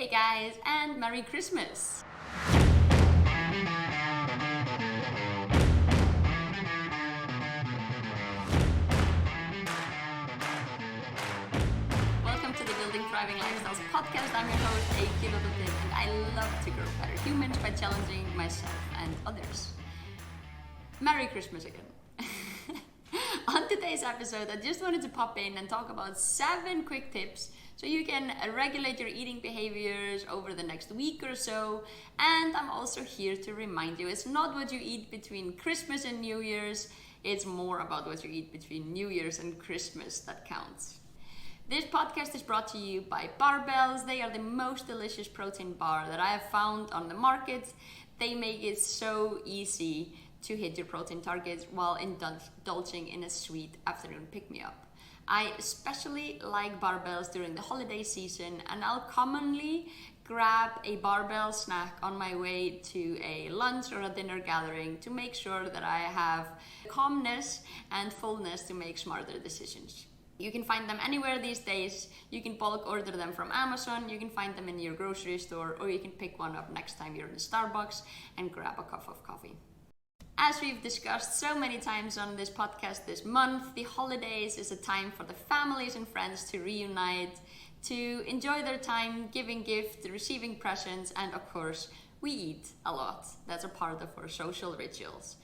Hey guys, and Merry Christmas! Welcome to the Building Thriving Lifestyles podcast. I'm your host, Eiki, and I love to grow better humans by challenging myself and others. Merry Christmas again. On today's episode, I just wanted to pop in and talk about 7 quick tips so you can regulate your eating behaviors over the next week or so. And I'm also here to remind you, it's not what you eat between Christmas and New Year's, it's more about what you eat between New Year's and Christmas that counts. This podcast is brought to you by Barbells. They are the most delicious protein bar that I have found on the market. They make it so easy to hit your protein targets while indulging in a sweet afternoon pick-me-up. I especially like barbells during the holiday season, and I'll commonly grab a barbell snack on my way to a lunch or a dinner gathering to make sure that I have calmness and fullness to make smarter decisions. You can find them anywhere these days. You can bulk order them from Amazon, you can find them in your grocery store, or you can pick one up next time you're in Starbucks and grab a cup of coffee. As we've discussed so many times on this podcast this month, the holidays is a time for the families and friends to reunite, to enjoy their time giving gifts, receiving presents, and of course, we eat a lot. That's a part of our social rituals.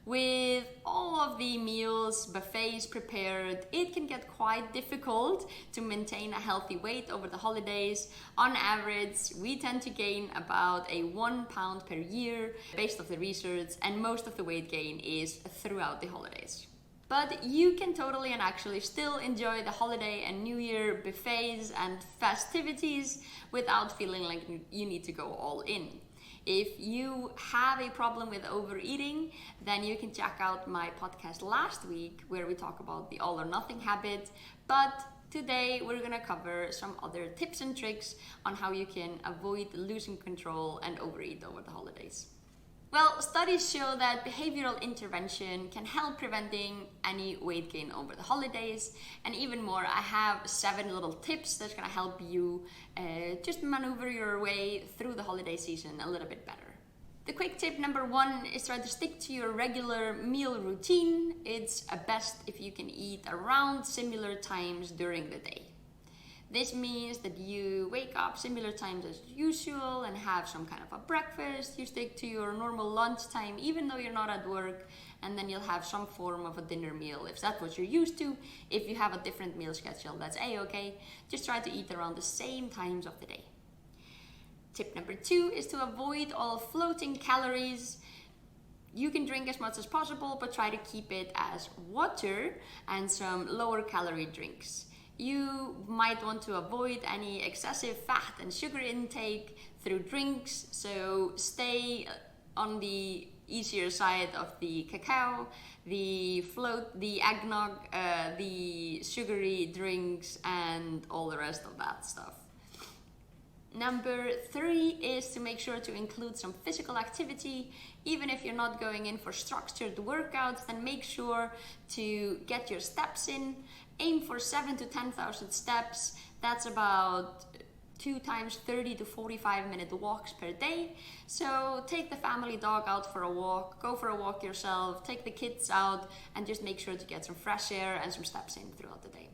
With all of the meals, buffets prepared, it can get quite difficult to maintain a healthy weight over the holidays. On average, we tend to gain about 1 pound per year based off the research, and most of the weight gain is throughout the holidays. But you can totally and actually still enjoy the holiday and New Year buffets and festivities without feeling like you need to go all in. If you have a problem with overeating, then you can check out my podcast last week where we talk about the all or nothing habit. But today we're gonna cover some other tips and tricks on how you can avoid losing control and overeat over the holidays. Well, studies show that behavioral intervention can help preventing any weight gain over the holidays, and even more, I have 7 little tips that's gonna help you just maneuver your way through the holiday season a little bit better. The quick tip number 1 is try to stick to your regular meal routine. It's best if you can eat around similar times during the day. This means that you wake up similar times as usual and have some kind of a breakfast. You stick to your normal lunchtime even though you're not at work, and then you'll have some form of a dinner meal if that's what you're used to. If you have a different meal schedule, that's a-okay. Just try to eat around the same times of the day. Tip number 2 is to avoid all floating calories. You can drink as much as possible, but try to keep it as water and some lower calorie drinks. You might want to avoid any excessive fat and sugar intake through drinks, so stay on the easier side of the cacao, the eggnog, the sugary drinks, and all the rest of that stuff. Number 3 is to make sure to include some physical activity. Even if you're not going in for structured workouts, then make sure to get your steps in. Aim for 7,000 to 10,000 steps. That's about 2 times 30 to 45 minute walks per day. So take the family dog out for a walk, go for a walk yourself, take the kids out, and just make sure to get some fresh air and some steps in throughout the day.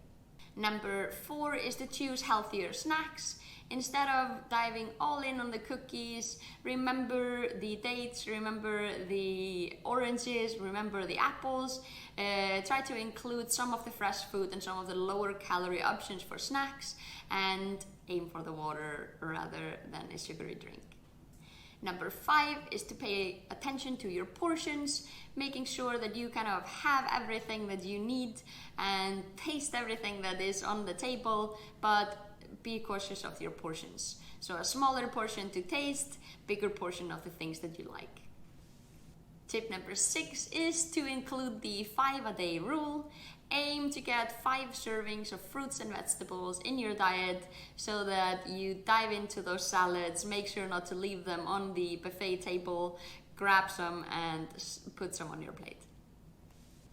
Number 4 is to choose healthier snacks. Instead of diving all in on the cookies, remember the dates, remember the oranges, remember the apples. Try to include some of the fresh food and some of the lower calorie options for snacks, and aim for the water rather than a sugary drink. Number 5 is to pay attention to your portions, making sure that you kind of have everything that you need and taste everything that is on the table, but be cautious of your portions. So a smaller portion to taste, bigger portion of the things that you like. Tip number 6 is to include the 5-a-day rule. Aim to get 5 servings of fruits and vegetables in your diet so that you dive into those salads. Make sure not to leave them on the buffet table. Grab some and put some on your plate.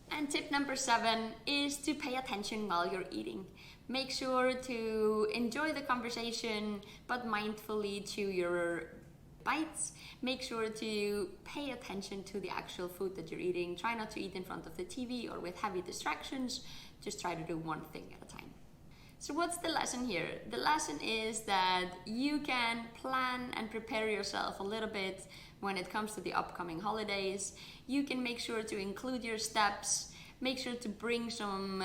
And tip number 7 is to pay attention while you're eating. Make sure to enjoy the conversation, but mindfully chew your bites. Make sure to pay attention to the actual food that you're eating. Try not to eat in front of the TV or with heavy distractions. Just try to do one thing at a time. So what's the lesson here? The lesson is that you can plan and prepare yourself a little bit when it comes to the upcoming holidays. You can make sure to include your steps. Make sure to bring some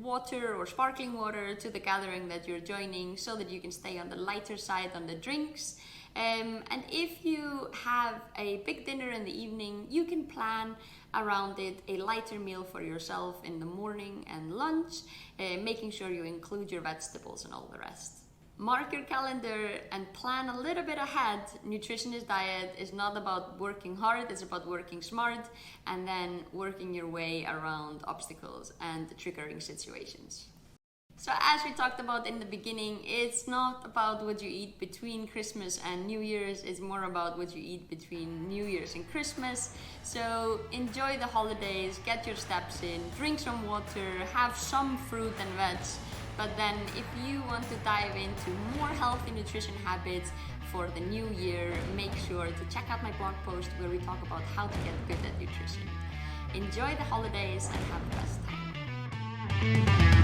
water or sparkling water to the gathering that you're joining so that you can stay on the lighter side on the drinks. And if you have a big dinner in the evening, you can plan around it a lighter meal for yourself in the morning and lunch, making sure you include your vegetables and all the rest. Mark your calendar and plan a little bit ahead. Nutritionist diet is not about working hard, it's about working smart and then working your way around obstacles and triggering situations. So as we talked about in the beginning, it's not about what you eat between Christmas and New Year's, it's more about what you eat between New Year's and Christmas. So enjoy the holidays, get your steps in, drink some water, have some fruit and veg. But then if you want to dive into more healthy nutrition habits for the new year, make sure to check out my blog post where we talk about how to get good at nutrition. Enjoy the holidays and have the best time.